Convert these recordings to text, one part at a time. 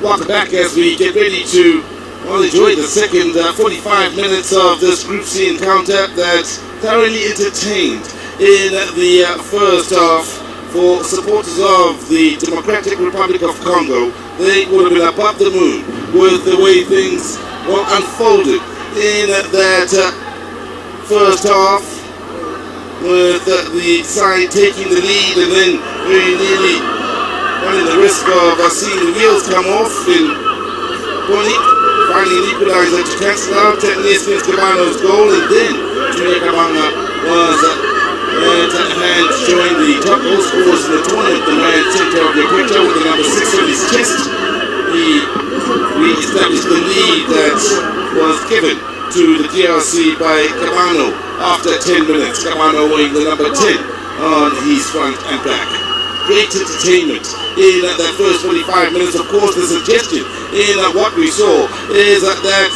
welcome back as we get ready to enjoy the second 45 minutes of this Group C encounter that thoroughly entertained in the first half. For supporters of the Democratic Republic of Congo, they would have been above the moon with the way things unfolded in that first half, with the side taking the lead and then very nearly running the risk of seeing the wheels come off in Boni, finding an equalizer to cancel out Ernest Kabano's goal, and then Junior Kabanga was at hand showing the top goal scorers in the tournament, the man center of the picture with the number 6 on his chest. He re-established the lead that was given to the DRC by Kabano after 10 minutes. Kabano weighing the number 10 on his front and back. Great entertainment in that first 45 minutes. Of course, the suggestion in what we saw is that there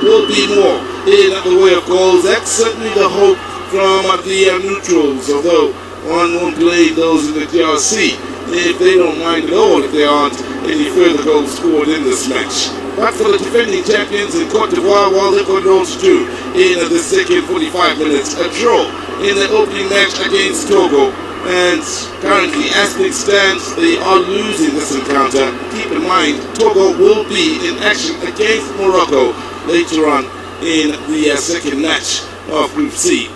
will be more in the way of goals. That's certainly the hope from the neutrals, although one won't blame those in the DRC if they don't mind at all if there aren't any further goals scored in this match. But for the defending champions in Cote d'Ivoire, while they've got roles to do in the second 45 minutes, a draw in the opening match against Togo, and currently as things stand, they are losing this encounter. Keep in mind, Togo will be in action against Morocco later on in the second match of Group C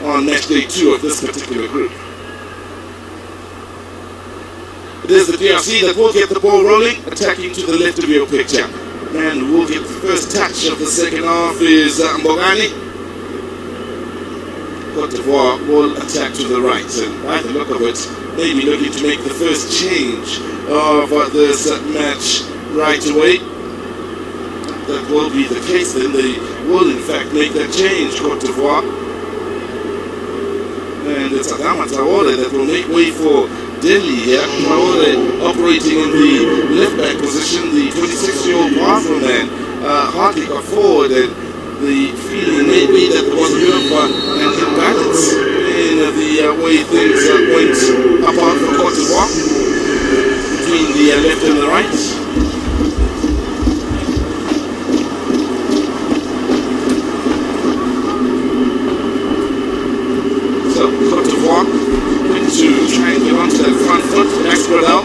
on match day 2 of this particular group. It is the DRC that will get the ball rolling, attacking to the left of your picture. And who will get the first touch of the second half is Mbogani. Cote d'Ivoire will attack to the right, and by the look of it, maybe looking to make the first change of this match right away. That will be the case, then they will in fact make that change, Cote d'Ivoire. And it's Adama Traore that will make way for Delhi here. Traore operating in the left back position, the 26-year-old powerful man, hardly got forward, and the feeling may be that there was a bit of an imbalance in the way things went apart for Cote d'Ivoire between the left and the right. To try and get onto that front foot, Maxwell,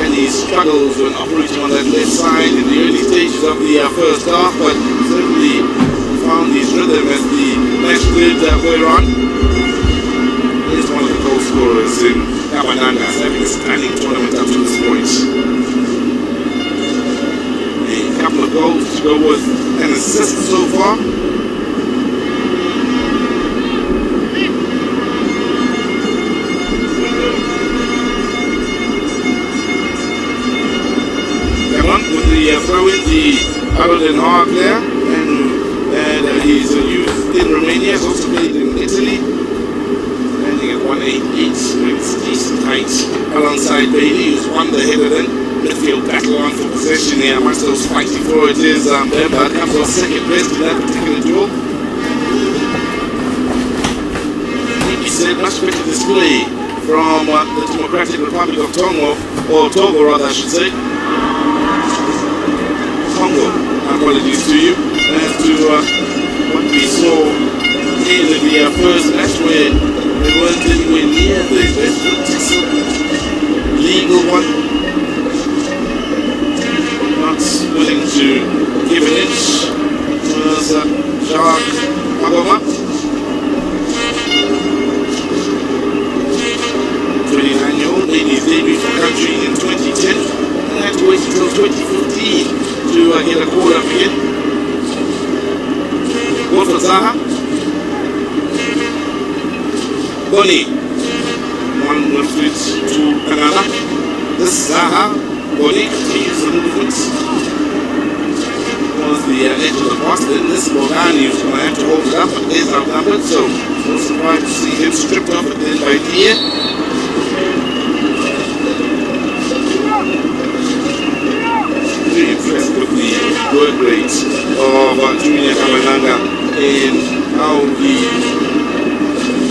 and he struggles when operating on that left side in the early stages of the first half, but certainly found his rhythm as the match did wear on. He's one of the goal scorers in Kabananga, having a stunning tournament up to this point. A couple of goals to go with an assist so far. Throwing the Ivory Hawk there, and he's a youth in Romania, he's also played in Italy, landing at 188, brings decent height alongside Bailey, who's won the header then. Midfield battle on for possession here, amongst those fighting for it is Bemba, comes off second best in that particular duel. He said much better display from the Democratic Republic of Congo, or Togo rather I should say. Congo, apologies to you, as to what we saw in the first match where they weren't anywhere near the best legal one. Not willing to give an inch was Jacques Magoma. 29-year-old made his debut for country in 2010 and had to wait until 2015 to get a call up again. Goal for Zaha. Boni. One left it to another. This Zaha. Boni continues the movement. Was the edge of the box. Then this Morgani was going to have to hold it up, but is outnumbered, so no surprise to see him stripped off at the end by Dia. Very impressed with the work rate of Junior Kamalanga in how he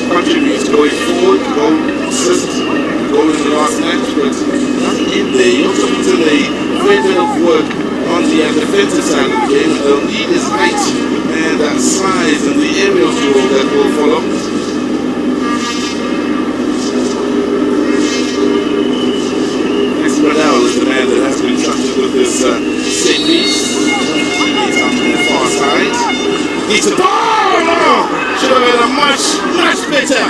contributes going forward, goal assist, goal in the last match, but nothing in there. He also puts in a fair bit of work on the defensive side of the game. They'll need his height and size in the aerial duel that will follow. Bradell is the man that has been trusted with this set piece. He's out to the far side. He's a ball! No! Should have been a much better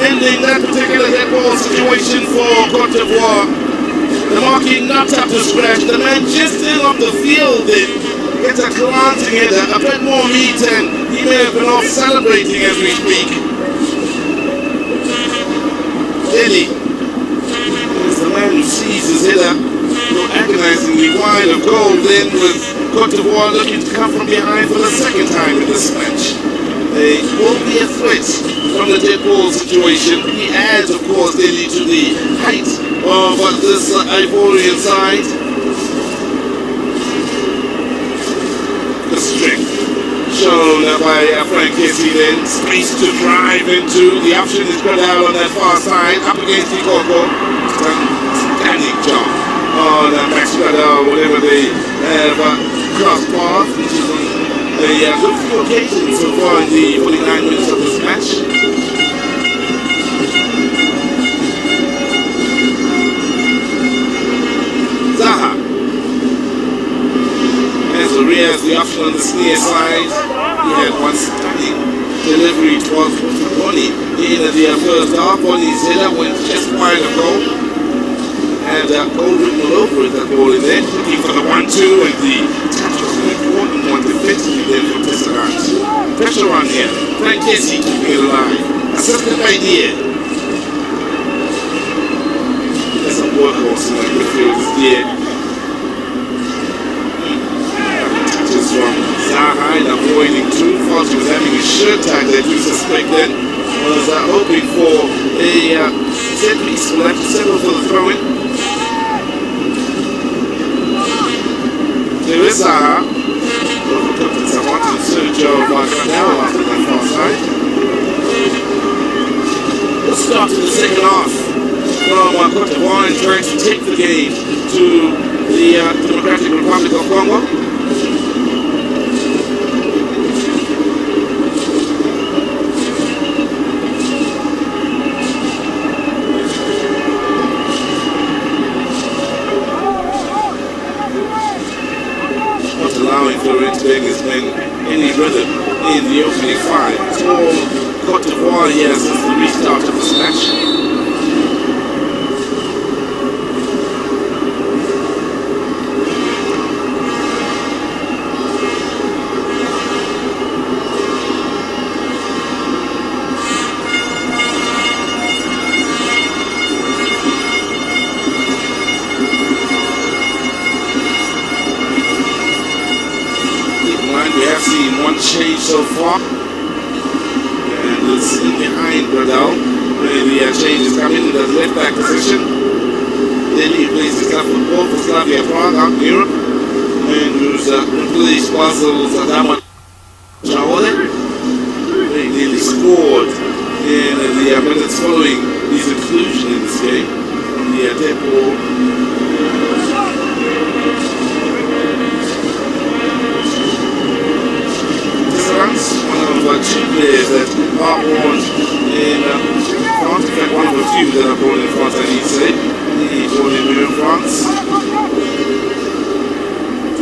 ending that particular dead ball situation for Cote d'Ivoire. The marking not up to scratch. The man just in off the field then gets a glancing header, a bit more meat, and he may have been off celebrating as we speak. Delhi. The man who sees his header go agonizingly wide of goal, then with Cote d'Ivoire looking to come from behind for the second time in this match. They will be a threat from the dead ball situation. He adds, of course, Delhi to the height of this Ivorian side. The strength shown by Frank Kessie then. Space to drive into. The option is spread out on that far side, up against the Congo. Standing job on Max Bradell, whatever they have crossed paths, which is a good few occasions so far in the 49 minutes of this match. Zaha has Urias the option on the near side. He had one stunning delivery towards Bonnie in the first half. Bonnie's header went just wide of goal. And goal written all over it, that ball in there. Looking for the 1-2, and the touch was an important one defensively there from Tesseract. Pressure on here. Frank Kessie keeping it alive. Assistant idea. There's a workhorse in that midfield is there. Touches from Zaha and avoiding two. Falls was having his shirt tied that we suspect then. Was hoping for a set piece. Will have to settle for the throw-in. There is Zaha. Someone to the search of Cardell after that far side. We'll start in the second half from Cote d'Ivoire and trying to take the game to the Democratic Republic of Congo. Has been any rhythm in the opening five. It's all Cote d'Ivoire here since the restart of this match. Change so far, and it's in behind Bradell. The change is coming in the left back position. Then he plays his club football for Slavia Prague out in Europe, and who's replaced Basel's Adama Traore. They nearly scored in the minutes following his inclusion in this game from the dead ball. One of two players that are born in France. In fact, one of the few that are born in France, I need to say. He's born in France.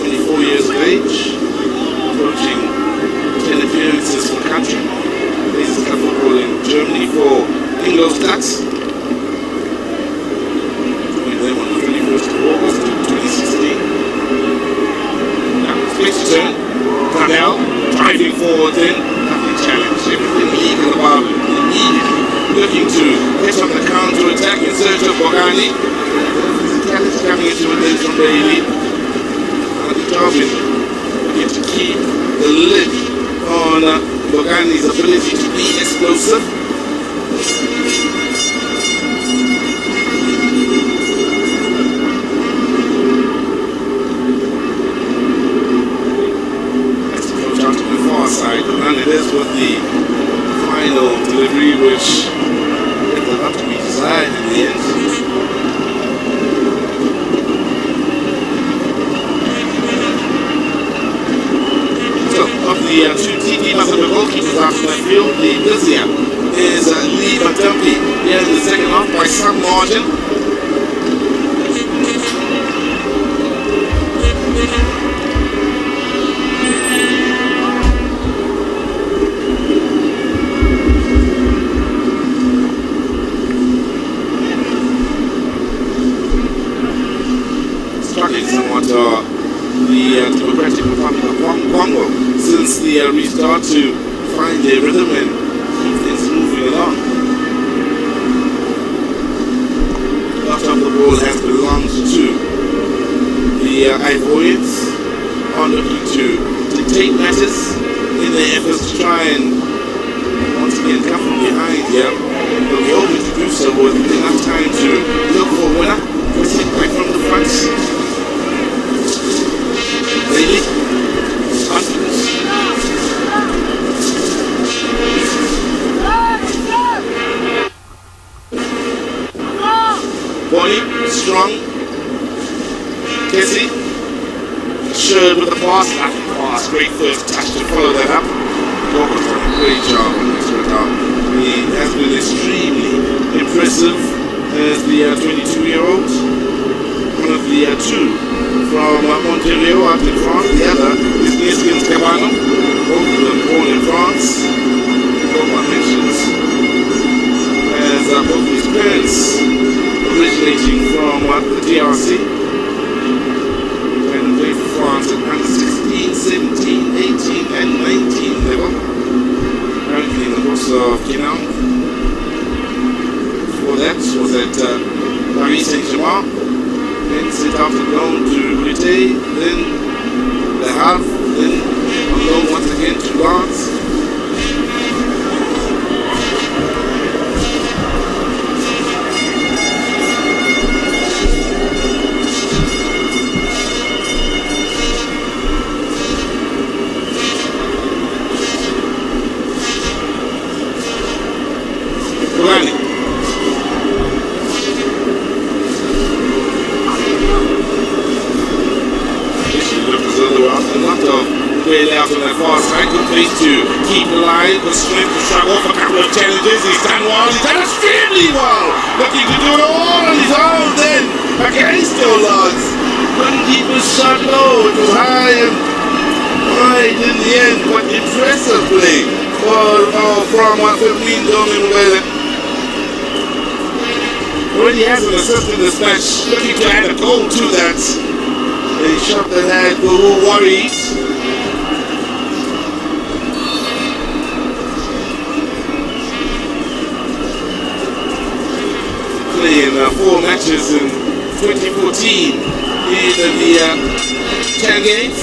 24 years of age. Approaching 10 appearances for the country. Plays his club football in Germany for Ingolstadt. Joined them on the 21st of August 2016. Now, space to turn. Bradell driving forward then, nothing challenge, everything legal about it, immediately looking to hit on the counter-attack in search of Bogani. Physicality coming into it then from Bailey. Determined looking to keep the lid on Bogani's ability to be explosive. And it is with the final delivery, which left a lot to be desired in the end. of the goalkeepers out of that field. The Blizzia is Lee Dumpy here in the second half by some margin. Struggling somewhat the Democratic Republic of Congo since the restart to find their rhythm and keep things moving along. A lot of the ball has belonged to the Ivorians, are looking to dictate matters in their efforts to try and once again come from behind here. But we're hoping to do so with enough time to look for a winner. We'll take right from the front. Really? Confidence. Body, strong. Kessie. Assured with the pass. Nothing pass. Great first touch to follow that up. Gorgon's done a great job on this one. He has been extremely impressive as the 22-year-old. One of the two from Ontario out in France. The other is Nieskins Cabano. Both of them born in France. Gorgon mentions as both his parents originating from the DRC. And played for France at under 16, 17, 18 and 19 level. Currently in the course of Kenan. Before that was at Paris Saint-Germain. Then set out to go to Brité, then Le Havre, then on loan once again to Lens. Out on that far side, good place to keep alive, the strength to struggle for a couple of challenges. He's done well, he's done extremely well. Looking to do it all on his own then, against all odds. Couldn't keep his shot low, it was high and wide in the end, but impressive play from 15 Domin Welle. Already has an assist in this match, looking to add a goal to that. A shot that had Guru worried. In 4 matches in 2014 in the 10 games.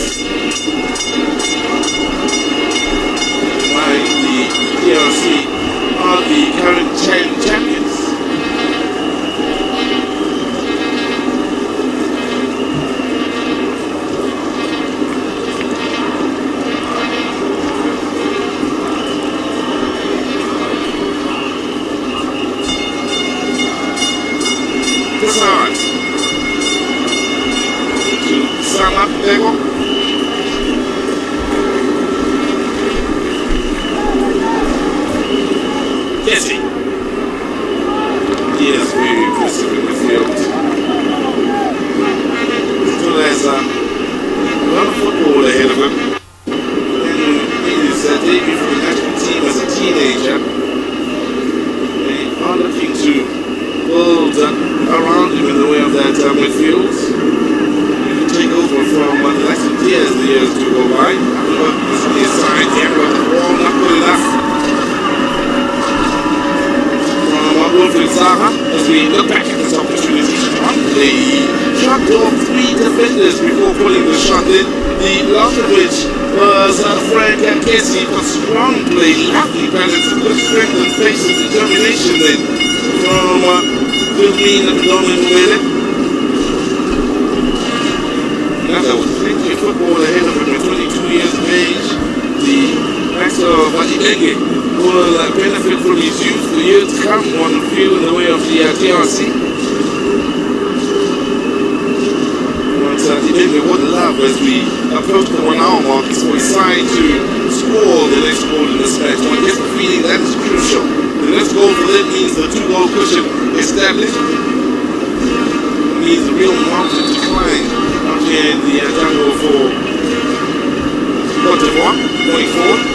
Why the DRC are the current champions. Hard to sum up Lego. Kessie. He is very impressive in the field. Still has a lot of football ahead of him. And in his debut for the national team as a teenager, they are looking to build around him in the way of that midfield. He can take over from the likes of Diaz the years to go by. But this is the side here, but the ball not good enough. From Wilfried Zaha, as we look back at this opportunity, strongly shot off 3 defenders before pulling the shot in. The last of which was Frank Kessie, but strong play, lovely balance, good strength and pace and determination then from Wilfried Zaha. Another with plenty of football ahead of him at 22 years of age. The likes of Ibenge will benefit from his youth for years to come on the field in the way of the TRC. But Ibenge would love yourself as we approach the 1 hour mark. It's for his side to score the next goal in this match. One gets the feeling that is crucial. The next goal for them means the 2-goal cushion established. It means a real mountain to climb up here in the Congo for Cote d'Ivoire going forward.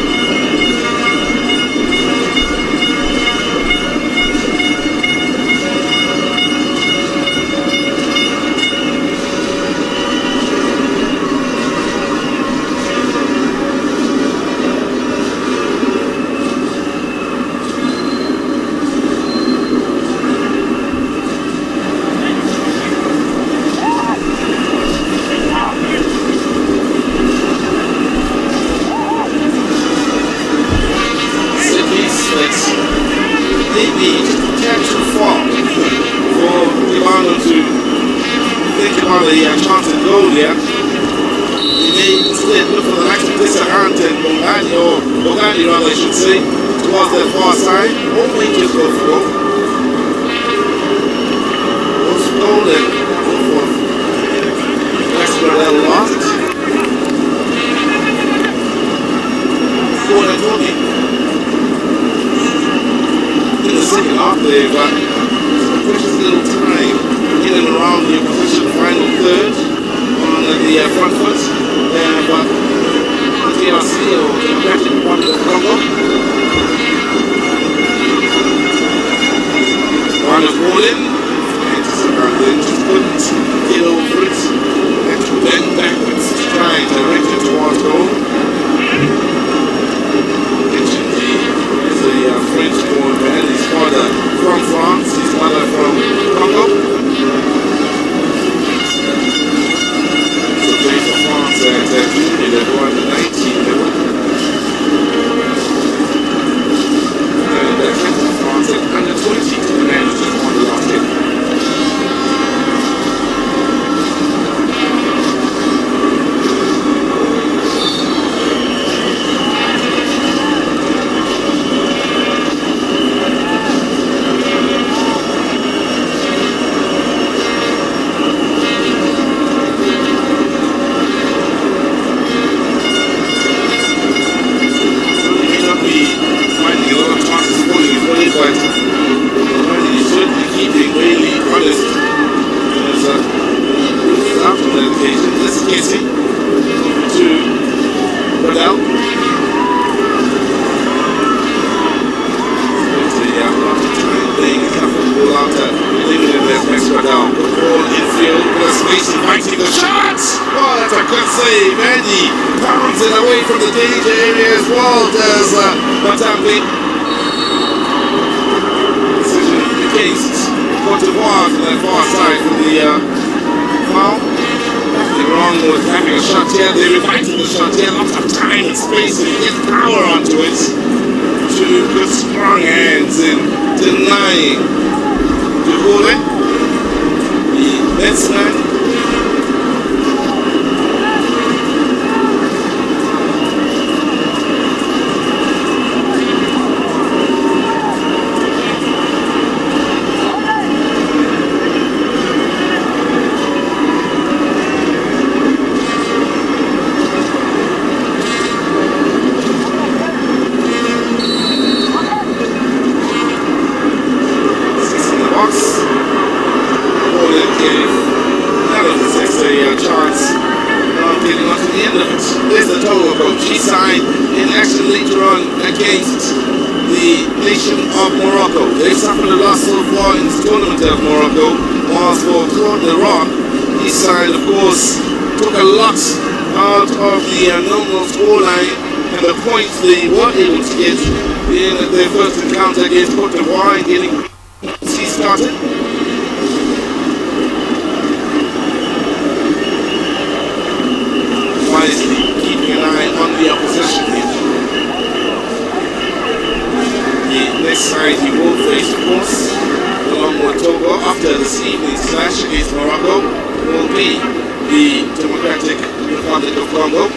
Congo.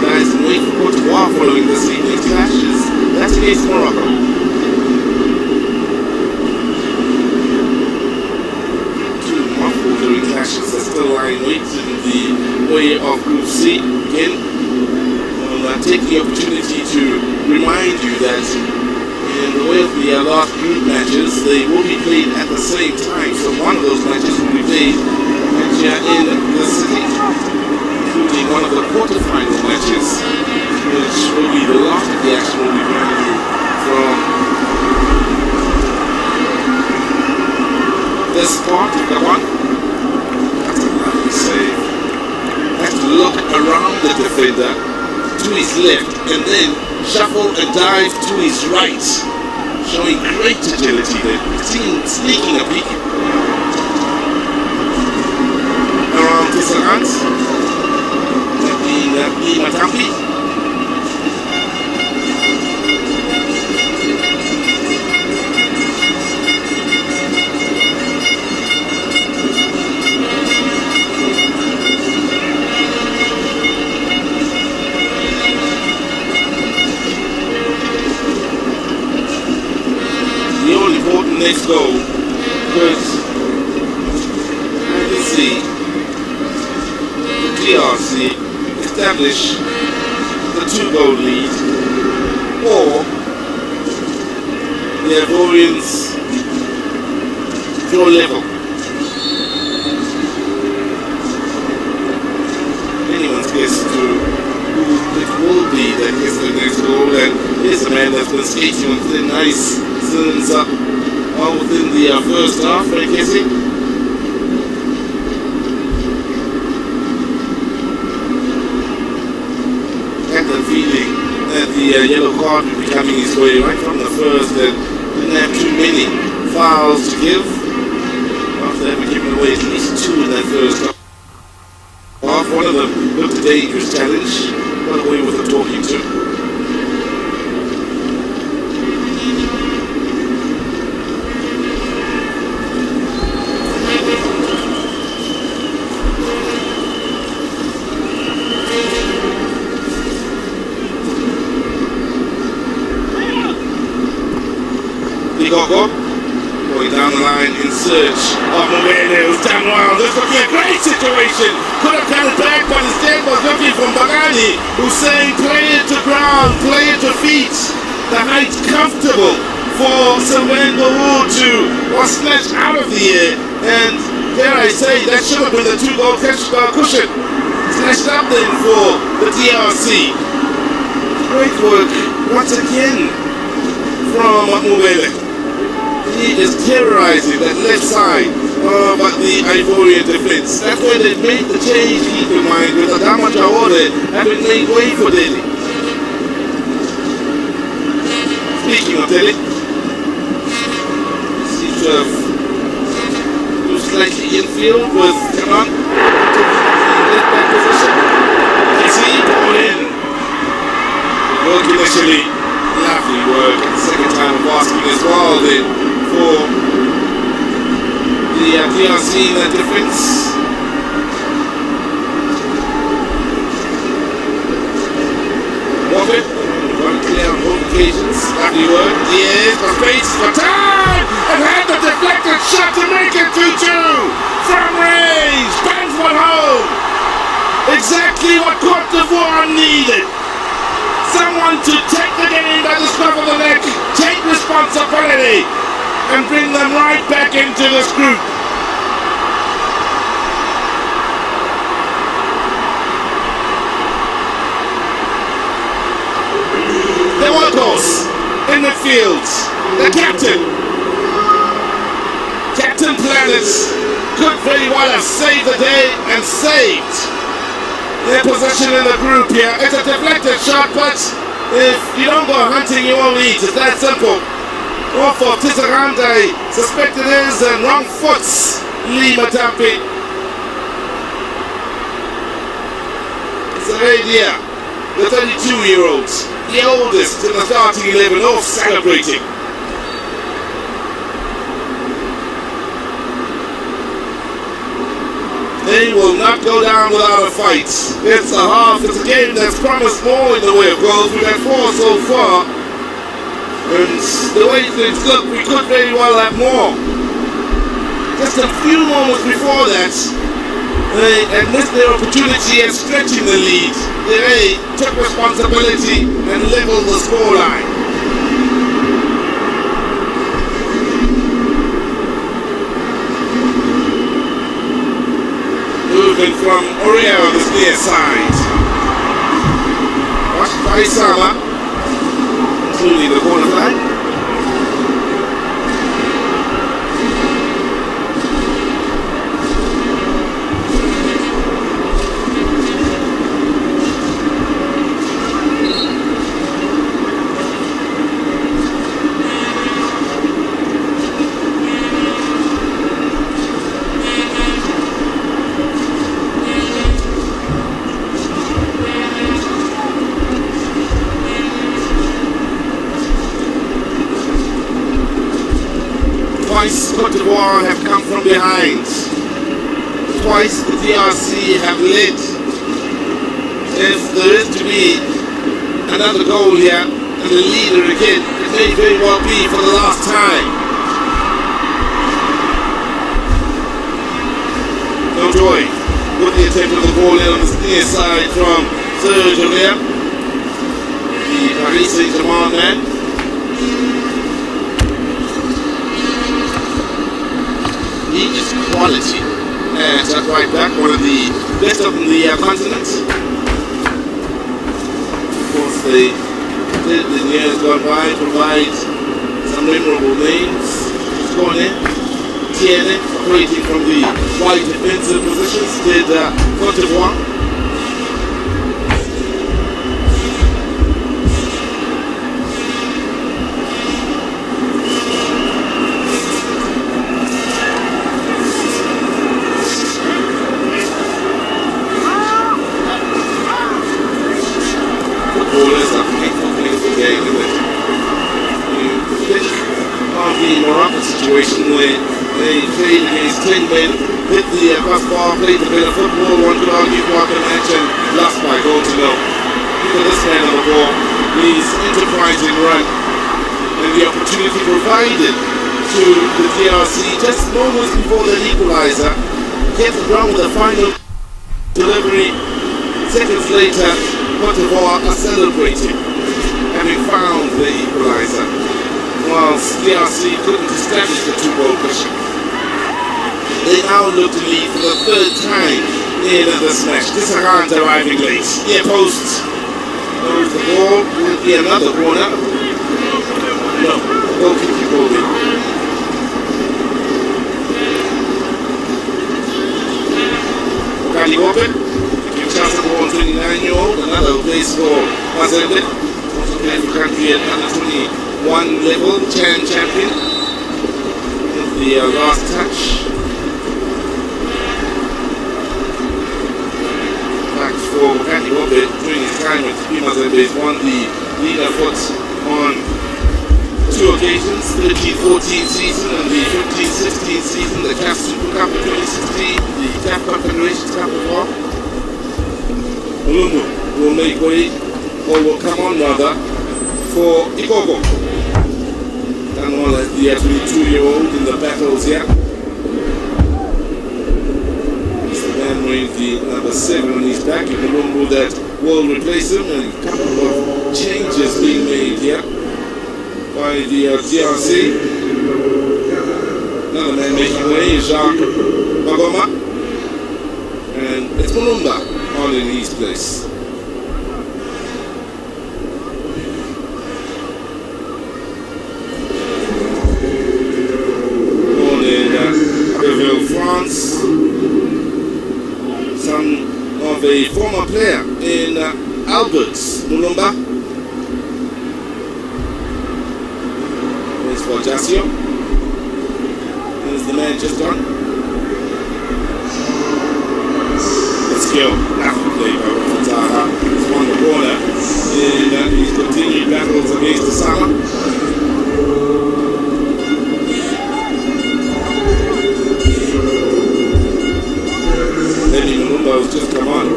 Guys, wait for Cote d'Ivoire following this evening's clashes. That's against Morocco. Two more following clashes. title line weight in the way of Group C. Again, I'll take the opportunity to remind you that in the way of the last group matches, they will be played at the same time. So one of those matches will be played here in the city, including one of the quarterfinal matches, which will be the last of the action will be bringing you from this part of the one. That's a lovely save. Has to look around the defender to his left and then shuffle and dive to his right, showing great agility there. Sneaking a peek around Tisserand, that being Matampi. Next goal, because as you see, the DRC establish the 2-goal lead, or the Ivorians draw level. Anyone's guess to who it will be that gets the next goal, and here's a man that's been skating on thin ice since all within the first half, I guess it. Had the feeling that the yellow card would be coming his way right from the first, and didn't have too many fouls to give after having given away at least 2 in that first half. One of them looked a dangerous challenge, got away with a talking to. Congo, going down the line in search of Mubele, who's down around. This would be a great situation. Could have come back, but instead was looking from Bagani, who's saying play it to ground, play it to feet. The height comfortable for Sylvain Gourou was snatched out of the air. And dare I say, that should have been the 2-goal cushion. Snatched up then for the DRC. Great work once again from Mubele. He is terrorizing that left side of the Ivorian defense. That's why they made the change, keep in mind, with Adama Traore having made way for Delhi. Speaking of Delhi, seems to have moved slightly infield with Kanan in left back position. Casey, ball in. Work initially. Lovely work. Second time of asking as well then. For the DRC in that defense. Moffat, one clear on both occasions. Lovely work. Diaz for space, for time! And had the deflected shot to make it 2-2. From range, bangs one home. Exactly what Cote d'Ivoire needed. Someone to take the game by the scruff of the neck, take responsibility, and bring them right back into this group. The workhorse in the field, the captain. Captain Planet could very well have saved the day and saved their position in the group here. It's a deflected shot, but if you don't go hunting, you won't eat. It's that simple. Off of Tisserand, I suspect it is, and wrong foots Lee Matampi. It's an idea. The 32-year-old, the oldest in the starting 11, off celebrating. They will not go down without a fight. It's a half. It's a game that's promised more in the way of goals. We've had 4 so far. And the way things look, we could very well have more. Just a few moments before that, They had missed their opportunity at stretching the lead. They took responsibility and leveled the scoreline. Movement from Oriel on this near side. Watched by Sama, including the corner flag. Twice Cote d'Ivoire have come from behind. Twice the DRC have led. If there is to be another goal here and the leader again, it may very well be for the last time. No joy with the attempt of the ball in on the near side from Serge Aurier, the Paris Saint-Germain man. He is quality at right back, one of the best of the continent. Of course, they did in years gone by provide some memorable names. Kone, Tiene, operating from the wide defensive positions, did Cote d'Ivoire. Situation where they played against 10 men, hit the crossbar, played the bit of football, one could argue for the match and lost by goal to nil. Look at this man on the ball, his enterprising run and the opportunity provided to the DRC just moments before the equalizer. Gets the ground with the final delivery. Seconds later, Cote d'Ivoire are celebrating, having found the equalizer. Whilst DRC couldn't establish the 2-goal cushion. They now look to lead for the third time in this match. This Saran's arriving late. Near post. Knows the ball. Will be another corner. No, goalkeeper called in. Okali open. Taking a chance at the ball, 29-year-old. Another place for Mazembe. Also playing for country at under 21 level, champion. The last touch. Back for Kati Wobe during his time with Mazembe. He's won the leader foot on 2 occasions, 13-14 season and the 15-16 season, the CAF Super Cup in 2016, the CAF Confederations Cup as well. Mulungu will make way, or will come on rather, for Ikogo. Daniel as the 22-year-old in the battles here. It's the man wearing the number 7 on his back. In the room that will replace him, and a couple of changes being made here by the DRC. Another man making way is Jacques Bagoma. And it's Mulumba all in his place. France, son of a former player in Alberts, Mulumba. Plays for Jasio. There's the man just gone. Let's go. After play by Zaha. He's won the corner in his continued battles against the Sama. Has just come on. The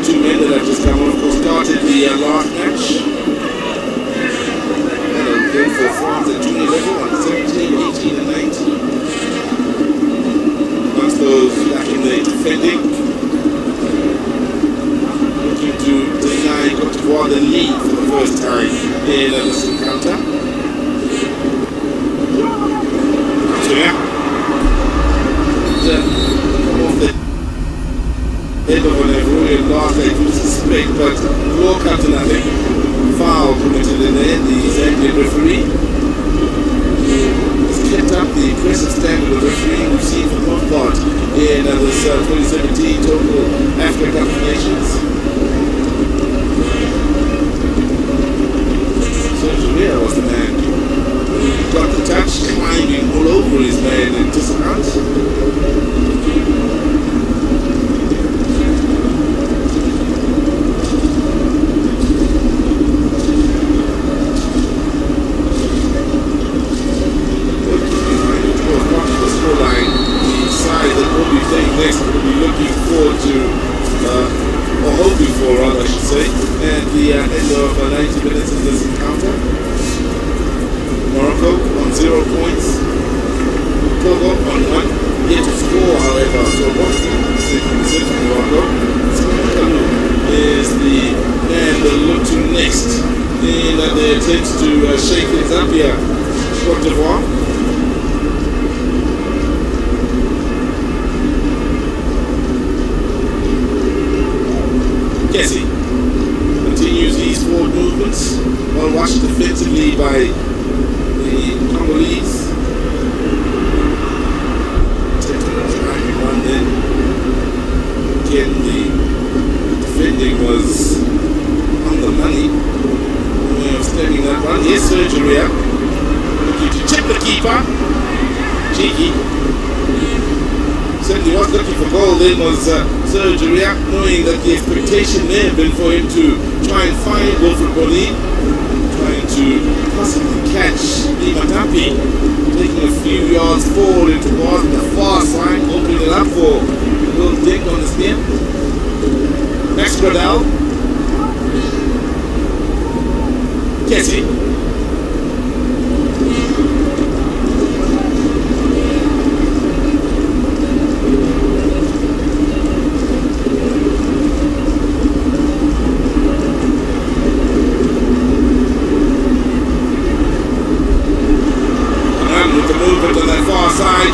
2 men that have just come on, of course, started the last match. And a game for France at junior level on 17, 18 and 19. Amongst those back in they defending, looking to deny Cote d'Ivoire the lead for the first time in this encounter. So yeah, come off the head of an Ivorian last, I do suspect, but law comes to nothing. Foul committed in there, the Zambian referee has kept up the impressive standard of refereeing we've seen for the most part in this 2017 total African Cup of Nations. Sergio Rivera was the man who got the touch, climbing all over his man in discount. Next, we'll be looking forward to, or hoping for rather I should say, at the end of 90 minutes of this encounter. Morocco on 0 points, Congo on 1, yet to score however, Congo, Morocco. Is the man they'll look to next in their attempts to shake things up here. Cote d'Ivoire. Kessie continues these forward movements, well watched defensively by the Congolese. Taking one then. Again, the defending was on the money. Way of stemming that one. Here's Sergio looking to check the keeper. Cheeky. Certainly was looking for goal then was Sergio, knowing that the expectation may have been for him to try and find Wilfred Boli, trying to possibly catch Limatampi, taking a few yards forward into the far side, opening it up for a little dink on the stem. Max Gradel. Kessie.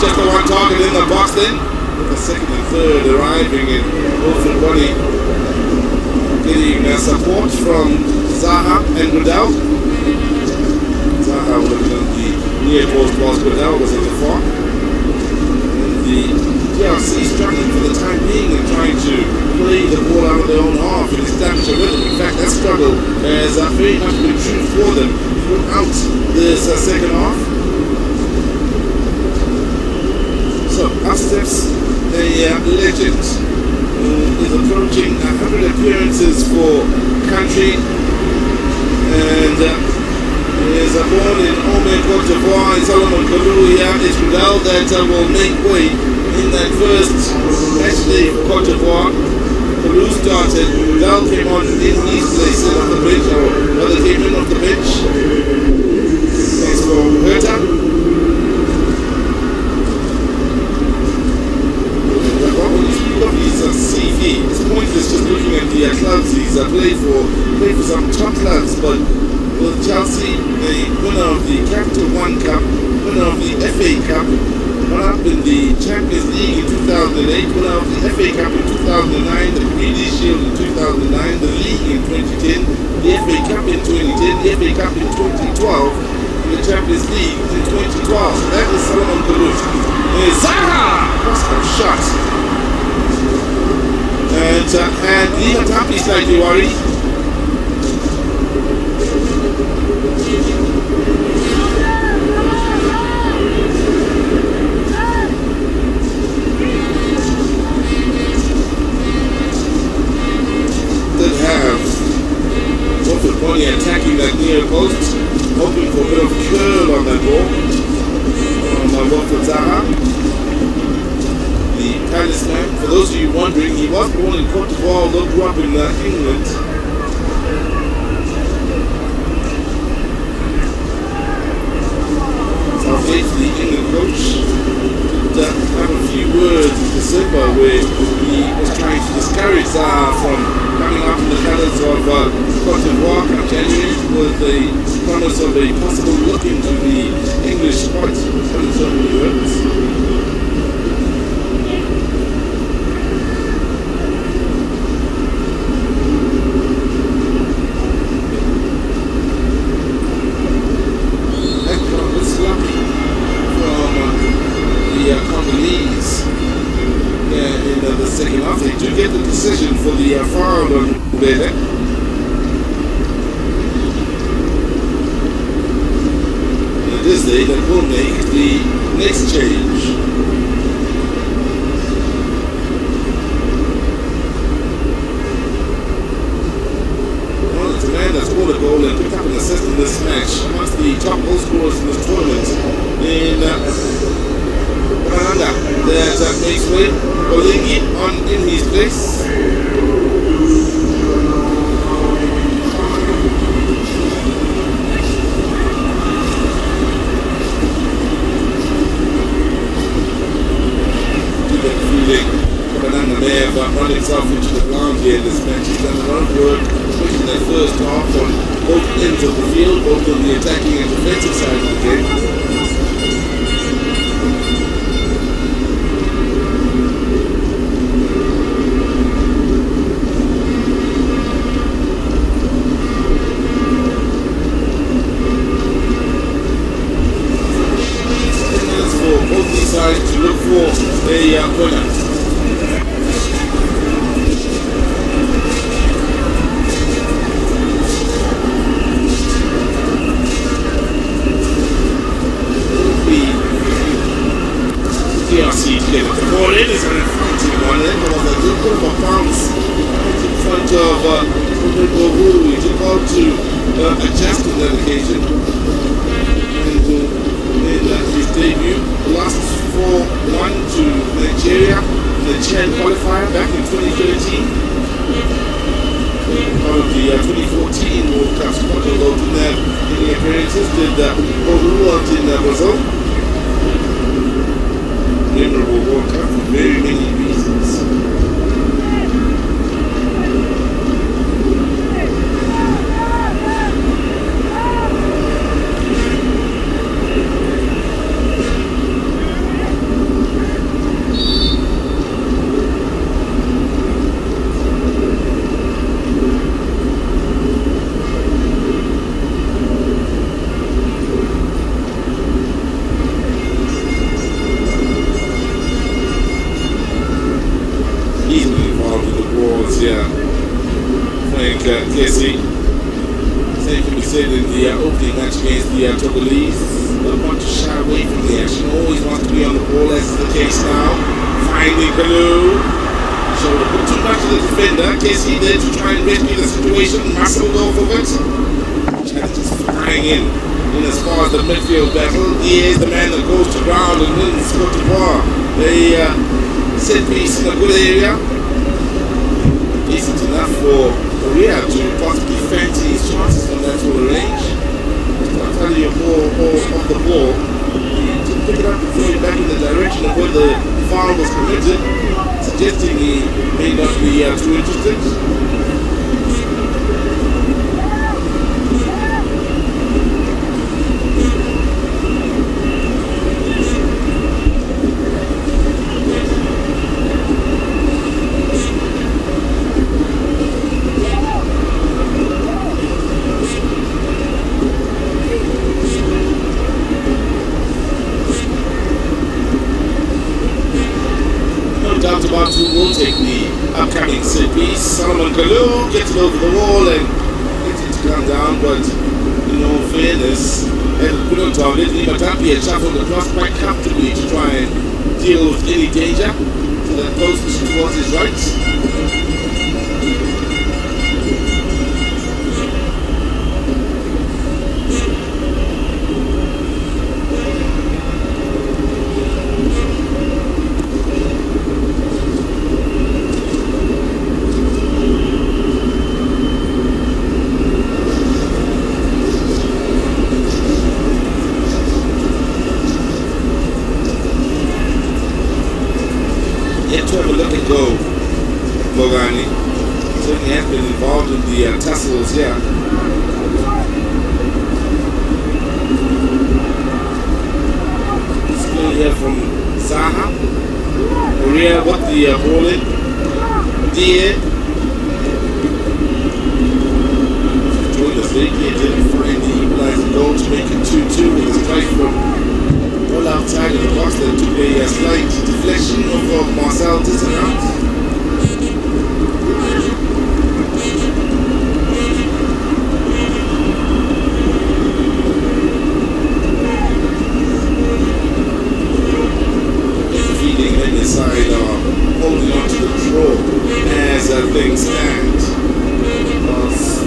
Just the one target in the box then, with the second and third arriving in Wilfred Boli, getting support from Zaha and Gradel. Zaha looking at the near post whilst Gradel was at the far. And the DRC struggling for the time being and trying to play the ball out of their own half and establish a rhythm. In fact, that struggle has very much been true for them throughout this second half. So, up steps a legend who is approaching 100 appearances for country and is born in Ome, Cote d'Ivoire. Solomon Kalou here is Gradel that will make way in that first match day for Cote d'Ivoire. Kalou started, Gradel came on in his place off the bench, or rather came in off the bench. Thanks for Herta. His CV. It's pointless just looking at the clubs he's played for some top clubs, but with Chelsea, the winner of the Capital One Cup, winner of the FA Cup, runner up in the Champions League in 2008, winner of the FA Cup in 2009, the British Shield in 2009, the League in 2010, the FA Cup in 2010, the FA Cup in 2012, the Champions League in 2012. That is Solomon Kalou. Zaha! What's that shot? And Limatampi slightly worried. Did have Wilfred Boli attacking that near post, hoping for a bit of curl on that ball. Wilfred Zaha. The talisman, for those of you wondering, he was born in Cote d'Ivoire, although grew up in England. Southgate, the England coach, have a few words in December where he was trying to discourage from coming up in the colours of Cote d'Ivoire come January with the promise of a possible look into the English squad. So many words. Congolese in the second half. They do get the decision for the foul on Bele. It is they that will make the next change. Well, it's a man that scored a goal and picked up an assist in this match. Amongst the top goal scorers in this tournament in that makes way. Olingi in his place. To the feeling Banana may have run himself into the ground here in this match. He's done a lot of work, especially in that first half on both ends of the field, both on the attacking and defensive side of the game. To look for a winner. DRC to get the ball in is an inflating one. Then there was a little bit of a bounce in front of who he took out to adjust on that occasion. In his debut, lost 4-1 to Nigeria in the Chad qualifier back in 2013. Out of the 2014 World Cup squad, although didn't have any appearances, did Peru out in Brazil. Memorable World Cup for very many reasons. Casey, same can be said in the opening match against the Togolese. Don't want to shy away from the action, always wants to be on the ball, as is the case now. Finding Kalou. Shoulder put too much to the defender. Casey there to try and rescue the situation. Muscled off of it. Just flying in as far as the midfield battle. He is the man that goes to ground and wins Cote d'Ivoire. They set piece in a good area. Decent enough for Korea to possibly fancy his chances from that sort of range. I'll tell you more off the ball. He took it up and threw it back in the direction of where the foul was committed, suggesting he may not be too interested. About who will take the upcoming set piece. Solomon Kalou gets it over the wall and gets it to come down, but in all fairness, and put on target, Nimatapi had shuffled across quite comfortably to try and deal with any danger to that post towards his right. tussles, yeah. Skill here from Zaha. Maria got the ball in. Deer. Didn't find the equalizer goal to make it 2-2 with a strike from all outside of the box that took a slight deflection of Marcel Tisserand. Feeding in the side holding on to the draw as things stand.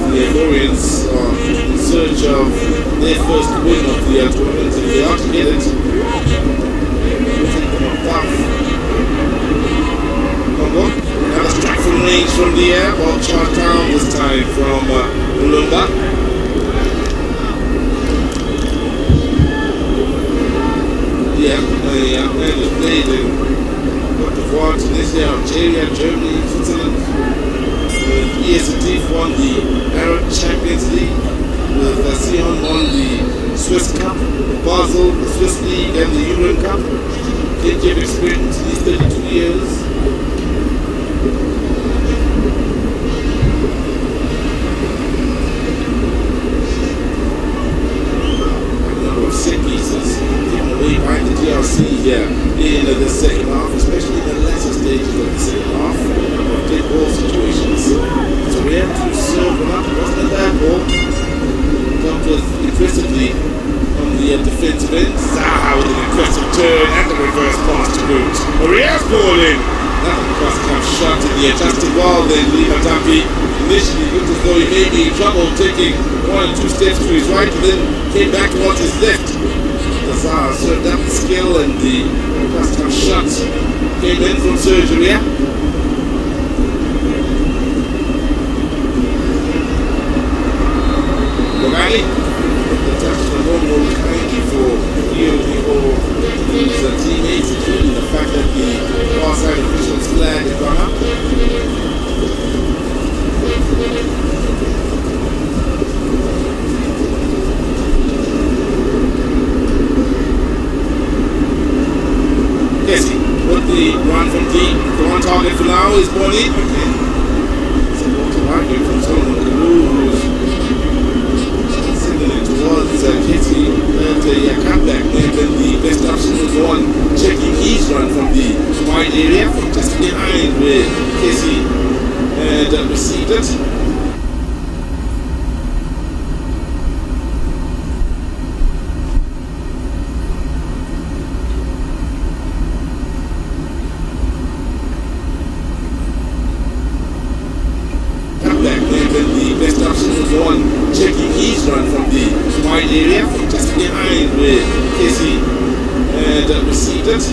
The Ivorians are in search of their first win of the tournament. If they are to get it, we'll take them up tough. Congo, another strike from range from the air. Ball charged down this time from Mulumba. Yeah, and it's played in Cote d'Ivoire, Tunisia, Algeria, Germany, Switzerland. EST won the Arab Champions League, with Sion won the Swiss Cup, Basel, the Swiss League, and the Euro Cup. Plenty of experience in these 32 years. A number of set pieces given away by the DRC here in the second half, especially in the latter stages of the second half. Dead ball situations. So we have to serve one up. It wasn't a bad ball. Dealt with impressively on the defensive end. Zaha with an impressive turn and the reverse pass to boot. Maria's ball in. That cross comes shot in the adjusted ball. Then Lima Tampi initially looked as though he may be in trouble, taking 1 or 2 steps to his right, and then came back towards his left. Zaha served up the skill, and the cross comes shot came in from Sergeria. The touch the home run kindly for his teammates, including the fact that the far side official's flag had gone up. Kessie with the run from deep. The one target for now is Bonnie. Supported argument from Solomon Kalou, who's towards Kitty and a cutback there, then the best option was one checking his run from the wide area from just behind where Casey had received it. Checking his run from the wide area from just behind where Casey had received it.